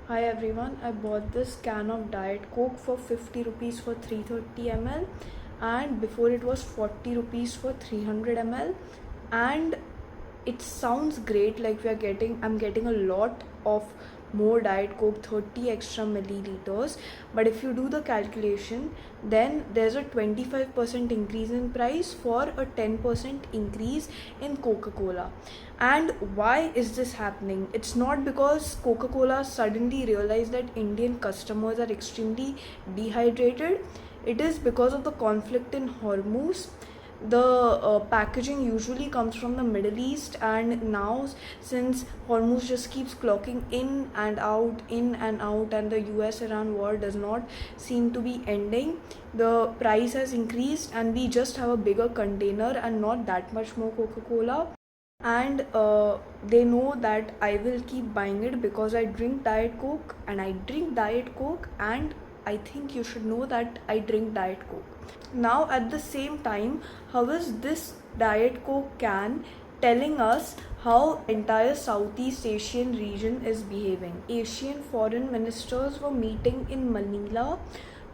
Hi everyone, I bought this can of Diet Coke for 50 rupees for 330 ml, and before it was 40 rupees for 300 ml, and it sounds great, like I'm getting a lot of more Diet Coke, 30 extra milliliters. But if you do the calculation, then there's a 25% increase in price for a 10% increase in Coca-Cola. And why is this happening? It's not because Coca-Cola suddenly realized that Indian customers are extremely dehydrated. It is because of the conflict in Hormuz. The packaging usually comes from the Middle East, and now since Hormuz just keeps clocking in and out, and the US-Iran war does not seem to be ending, the price has increased, and we just have a bigger container and not that much more Coca-Cola. And they know that I will keep buying it because I drink Diet Coke, and I think you should know that I drink Diet Coke. Now at the same time, how is this Diet Coke can telling us how entire Southeast Asian region is behaving? Asian foreign ministers were meeting in Manila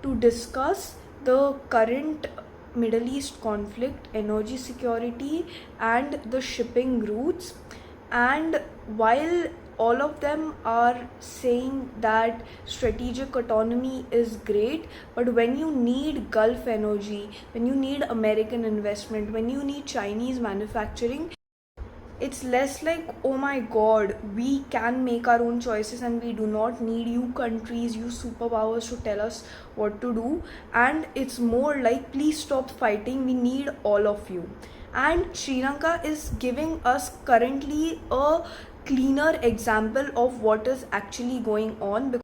to discuss the current Middle East conflict, energy security, and the shipping routes. And while all of them are saying that strategic autonomy is great, but when you need Gulf energy, when you need American investment, when you need Chinese manufacturing, it's less like, oh my god, we can make our own choices and we do not need you countries, you superpowers to tell us what to do. And it's more like, please stop fighting, we need all of you. And Sri Lanka is giving us currently a cleaner example of what is actually going on.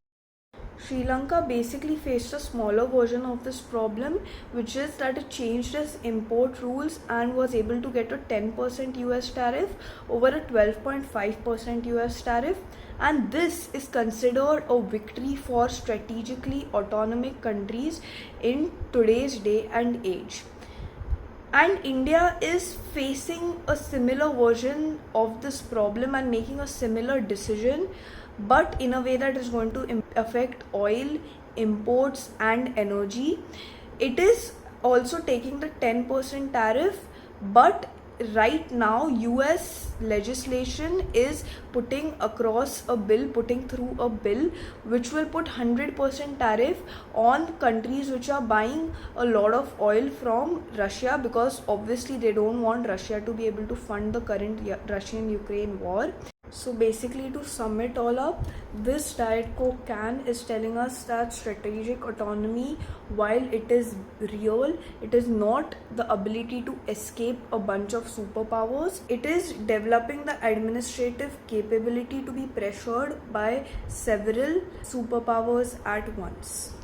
Sri Lanka basically faced a smaller version of this problem, which is that it changed its import rules and was able to get a 10% US tariff over a 12.5% US tariff. And this is considered a victory for strategically autonomic countries in today's day and age. And India is facing a similar version of this problem and making a similar decision, but in a way that is going to affect oil imports and energy. It is also taking the 10% tariff, but right now US legislation is putting through a bill which will put 100% tariff on countries which are buying a lot of oil from Russia, because obviously they don't want Russia to be able to fund the current Russian-Ukraine war. So basically, to sum it all up, this Diet Coke can is telling us that strategic autonomy, while it is real, it is not the ability to escape a bunch of superpowers. It is developing the administrative capability to be pressured by several superpowers at once.